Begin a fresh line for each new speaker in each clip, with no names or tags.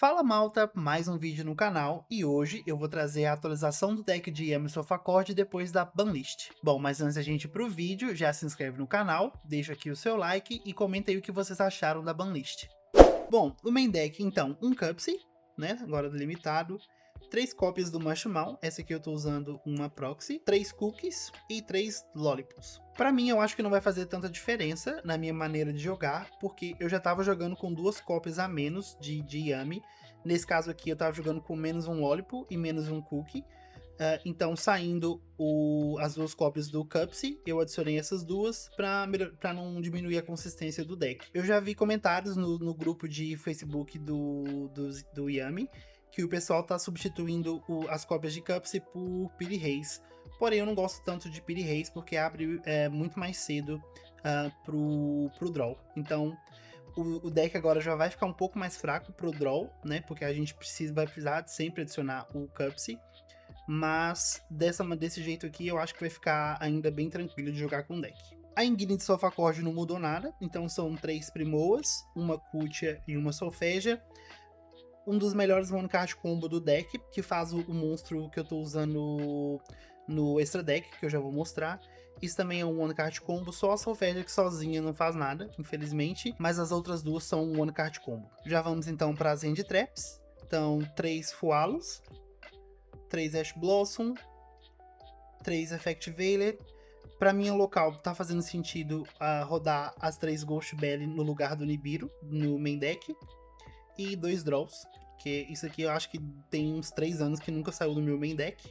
Fala malta, mais um vídeo no canal e hoje eu vou trazer a atualização do deck de Yami Sofacorde depois da banlist. Bom, mas antes da gente ir pro vídeo, já se inscreve no canal, deixa aqui o seu like e comenta aí o que vocês acharam da banlist. Bom, o main deck então, um Cupsy, né, agora limitado, 3 cópias do Mushmouth, essa aqui eu tô usando uma Proxy, 3 Cookies e 3 Lollipops. Pra mim, eu acho que não vai fazer tanta diferença na minha maneira de jogar, porque eu já tava jogando com 2 cópias a menos de Yami. Nesse caso aqui, eu tava jogando com menos um Lollipop e menos um Cookie. Então, saindo as 2 cópias do Cupsy, eu adicionei essas duas pra não diminuir a consistência do deck. Eu já vi comentários no grupo de Facebook do Yami, que o pessoal tá substituindo as cópias de Cupsy por Piri Reis. Porém, eu não gosto tanto de Piri Reis, porque abre muito mais cedo pro draw. Então, o deck agora já vai ficar um pouco mais fraco pro draw, né? Porque a gente vai precisar de sempre adicionar o Cupsy. Mas desse jeito aqui eu acho que vai ficar ainda bem tranquilo de jogar com o deck. A engine de Sofacorde não mudou nada, então são 3 Primoas, uma Kutia e uma Solfégia. Um dos melhores one card combo do deck, que faz o monstro que eu tô usando no extra deck, que eu já vou mostrar. Isso também é um one card combo, só a Solfégia que sozinha não faz nada, infelizmente, mas as outras duas são um one card combo. Já vamos então para as End Traps. Então, 3 Fualos, 3 Ash Blossom, 3 Effect Veiler. Pra minha local, tá fazendo sentido rodar as 3 Ghost Belly no lugar do Nibiru, no main deck. E 2 Draws, que isso aqui eu acho que tem uns 3 anos que nunca saiu do meu main deck.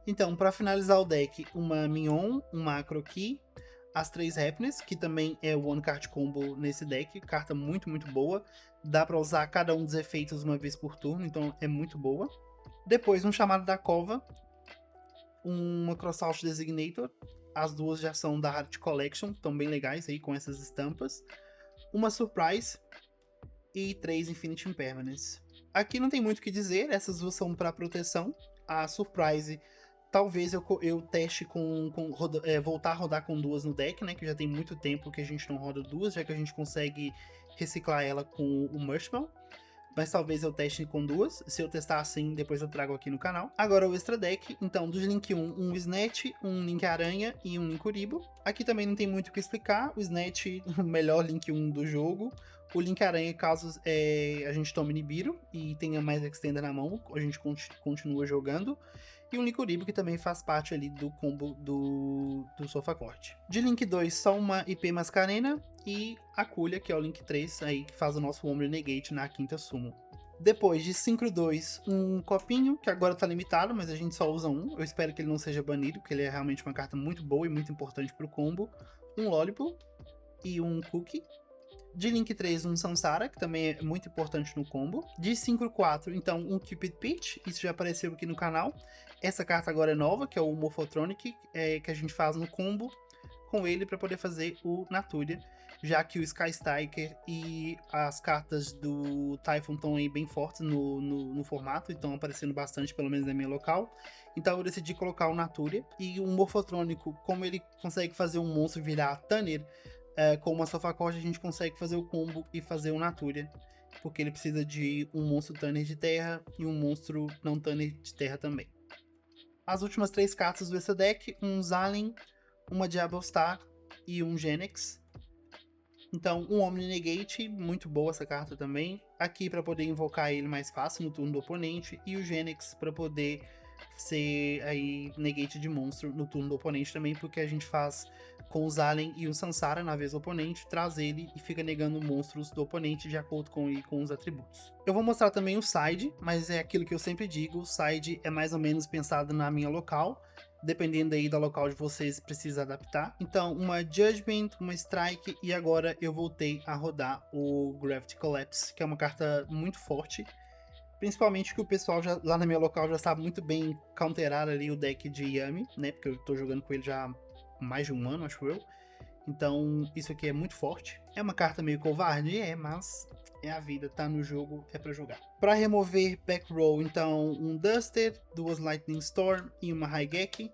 Então, pra finalizar o deck, uma Mignon, uma Acroki, as 3 Happiness, que também é o One Card Combo nesse deck, carta muito, muito boa. Dá pra usar cada um dos efeitos uma vez por turno, então é muito boa. Depois, um Chamado da Cova, uma Crossout Designator, as duas já são da Art Collection, estão bem legais aí com essas estampas. Uma Surprise e 3 Infinite Impermanence. Aqui não tem muito o que dizer, essas duas são para proteção. A Surprise, talvez eu teste voltar a rodar com duas no deck, né? Que já tem muito tempo que a gente não roda duas, já que a gente consegue reciclar ela com o Mushmouth. Mas talvez eu teste com duas. Se eu testar assim, depois eu trago aqui no canal. Agora o extra deck. Então, dos Link 1, um Snatch, um Link Aranha e um Linkuribo. Aqui também não tem muito o que explicar. O Snatch, o melhor Link 1 do jogo. O Link Aranha, caso a gente tome Nibiru e tenha mais Extender na mão, a gente continua jogando. E o Linkuribo, que também faz parte ali do combo do Sofacorde. De Link 2, só uma IP Mascarena e a Kulha, que é o Link 3, aí, que faz o nosso Ombre Negate na quinta summon. Depois de Synchro 2, um Copinho, que agora tá limitado, mas a gente só usa um. Eu espero que ele não seja banido, porque ele é realmente uma carta muito boa e muito importante pro combo. Um Lollipop e um Cookie. De Link 3, um Samsara, que também é muito importante no combo. De Synchro 4, então, um Cupid Peach, isso já apareceu aqui no canal. Essa carta agora é nova, que é o Morphotronic, que a gente faz no combo com ele para poder fazer o Naturia, já que o Sky Striker e as cartas do Typhon estão aí bem fortes no formato, e estão aparecendo bastante, pelo menos na minha local. Então eu decidi colocar o Naturia, e o Morphotrônico, como ele consegue fazer um monstro virar Tanner, com uma Sofacorde a gente consegue fazer o combo e fazer o Naturia, porque ele precisa de um monstro Tanner de terra e um monstro não Tanner de terra também. As últimas 3 cartas do extra deck, um Zalen, uma Diablo Star e um Genex. Então, um Omni Negate, muito boa essa carta também. Aqui para poder invocar ele mais fácil no turno do oponente. E o Genex para poder ser aí negate de monstro no turno do oponente também, porque a gente faz com o Zalen e o Sansara na vez do oponente, traz ele e fica negando monstros do oponente de acordo com os atributos. Eu vou mostrar também o side, mas é aquilo que eu sempre digo, o side é mais ou menos pensado na minha local, dependendo aí da local de vocês, precisa adaptar. Então, uma Judgment, uma Strike, e agora eu voltei a rodar o Gravity Collapse, que é uma carta muito forte. Principalmente que o pessoal lá na minha local já sabe muito bem counterar ali o deck de Yami, né? Porque eu tô jogando com ele já há mais de um ano, acho eu. Então, isso aqui é muito forte. É uma carta meio covarde, mas é a vida, tá no jogo, é pra jogar. Pra remover back row, então, um Duster, 2 Lightning Storm e uma Raigeki.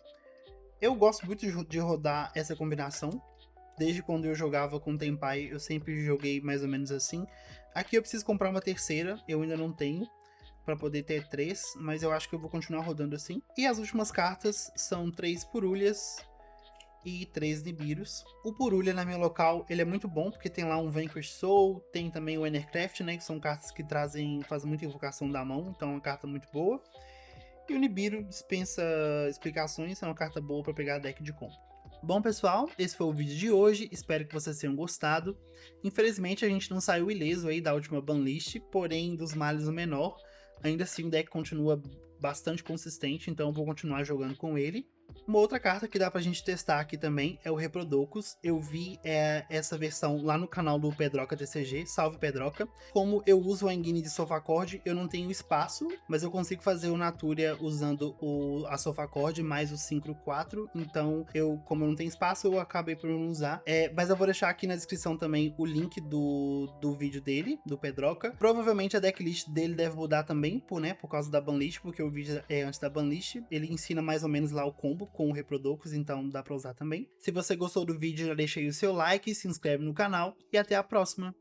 Eu gosto muito de rodar essa combinação. Desde quando eu jogava com Tenpai, eu sempre joguei mais ou menos assim. Aqui eu preciso comprar uma terceira, eu ainda não tenho, para poder ter 3, mas eu acho que eu vou continuar rodando assim. E as últimas cartas são 3 Purulhas e 3 Nibiros. O Purulha na minha local, ele é muito bom, porque tem lá um Vanquish Soul, tem também o Enercraft, né, que são cartas que fazem muita invocação da mão, então é uma carta muito boa. E o Nibiru dispensa explicações, é uma carta boa para pegar deck de combo. Bom, pessoal, esse foi o vídeo de hoje, espero que vocês tenham gostado. Infelizmente a gente não saiu ileso aí da última banlist, porém dos males o menor. Ainda assim o deck continua bastante consistente, então eu vou continuar jogando com ele. Uma outra carta que dá pra gente testar aqui também é o Reprodocus. Eu vi essa versão lá no canal do Pedroca TCG, salve Pedroca. Como eu uso o Engine de Sofacord, eu não tenho espaço, mas eu consigo fazer o Naturia usando a Sofacord mais o Synchro 4, então como eu não tenho espaço, eu acabei por não usar. Mas eu vou deixar aqui na descrição também o link do vídeo dele, do Pedroca. Provavelmente a decklist dele deve mudar também, por causa da banlist, porque o vídeo é antes da banlist. Ele ensina mais ou menos lá o combo com o Reprodocus, então dá pra usar também. Se você gostou do vídeo, já deixa aí o seu like, se inscreve no canal e até a próxima!